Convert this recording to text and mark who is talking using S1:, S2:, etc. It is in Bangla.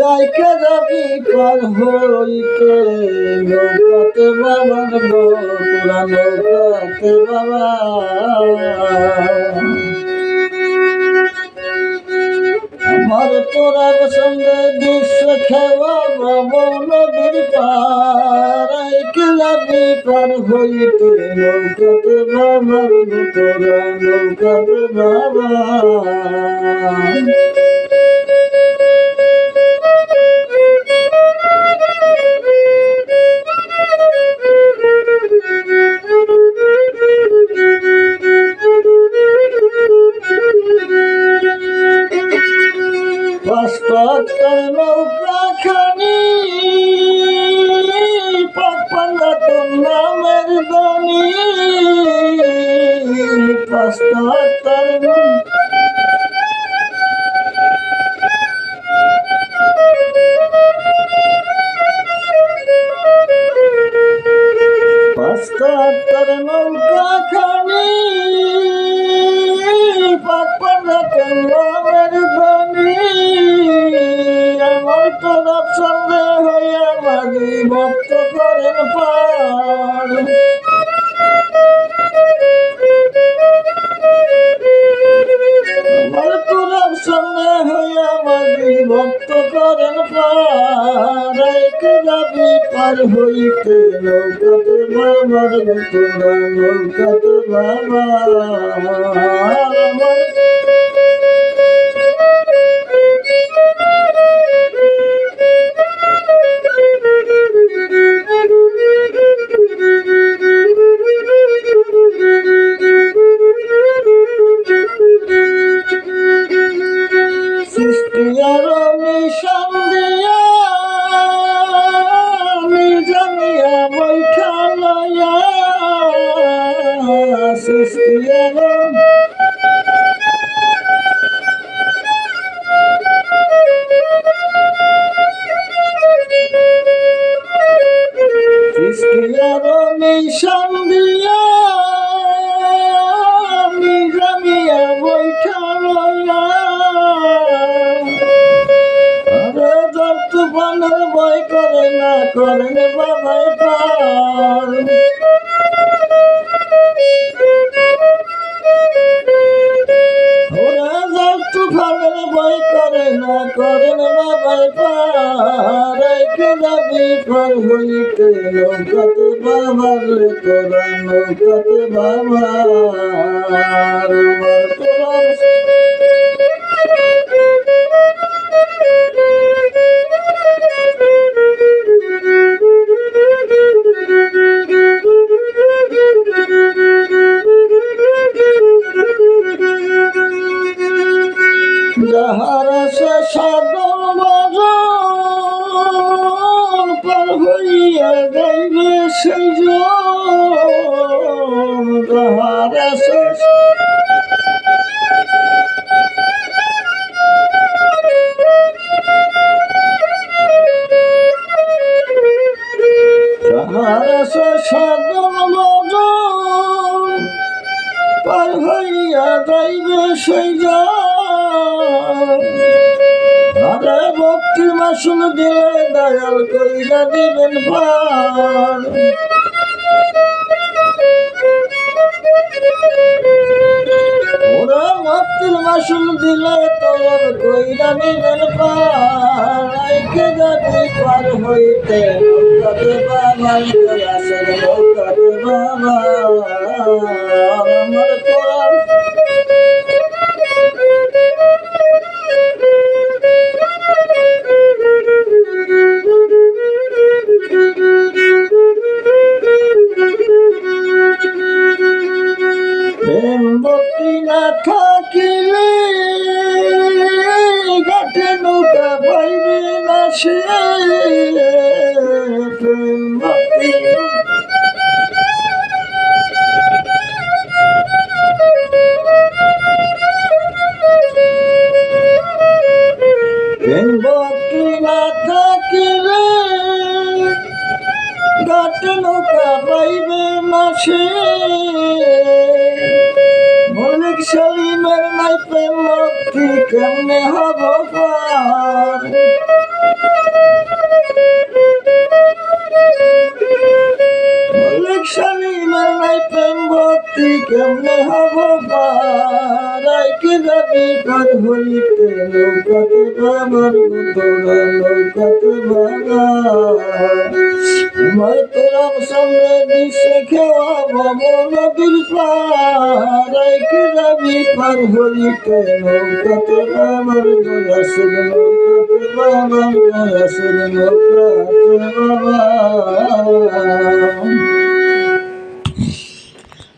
S1: লাইকা যাবি পার হইতে নৌকাতে বাবার পুরা নৌকাতে বাবা আমার তোরার সঙ্গে দৃশ্য খেওয়া নদীর পার যাবি পার হইতে নৌকাতে বাবার তোরা নৌকাতে বাবা পাঁচটার নৌকা খানি পাকপান্ডা তোর নামের দানি পাঁচটার নৌকা খানি পাকপান্ডা তোর নামের দানি আমার তোরা সঙ্গে হইয়া মাঝি ভক্ত করেন পার আমার তোরা সঙ্গে হইয়া মাঝি ভক্ত করেন পার যাবি পার হইতে নৌকাতে বাবার তোরা নৌকাতে বাবা আমার সৃষ্টিয়ার মিশন দিয়া জানিয়া বৈঠা লয়া সৃষ্টিয়ার মিশন দিয়া জানিয়া বৈঠা লয়া তুফানের ভয় করে না করেন বাবাই পার ওরা যার তুফানের ভয় করে না করেন বাবাই পার যাবি পার হইতে নৌকাতে বাবার তোরা নৌকাতে বাবার তোরা যাহারা সে সাধন ভজন পার হইয়া যাইবে সেই যাহারা সে সাধন ভজন পার হইয়া যাইবে সেই আরে ভক্তি মাসুল দিলে দয়াল কইরা দিবেন পার ওরা ভক্তির মাসুল দিলে তোর কইরা দিবেন পার যাবি পার হইতে নৌকাতে বাবা আসের নৌকাতে বাবা আমার তোরা ভক্তি না থাকিলে ঘাটে নৌকা পাইবে না সে ভক্তি ভক্তি না থাকিলে ঘাটে নৌকা পাইবে না সে মলিক সেলিমের নাই প্রেম ভক্তি কেমনে হব পার শালিমার নাই প্রেম ভক্তি কেমনে হব পার কি যাবি পার হইতে নৌকাতে বাবার তোরা নৌকাতে বাবা মই তোরার সঙ্গে দিশে খেওয়া বাবু নদীর পার কি যাবি পার হইতে নৌকাতে বাবার গয়াসের নৌকাতে বাবার গয়াসের নৌকাতে বাবা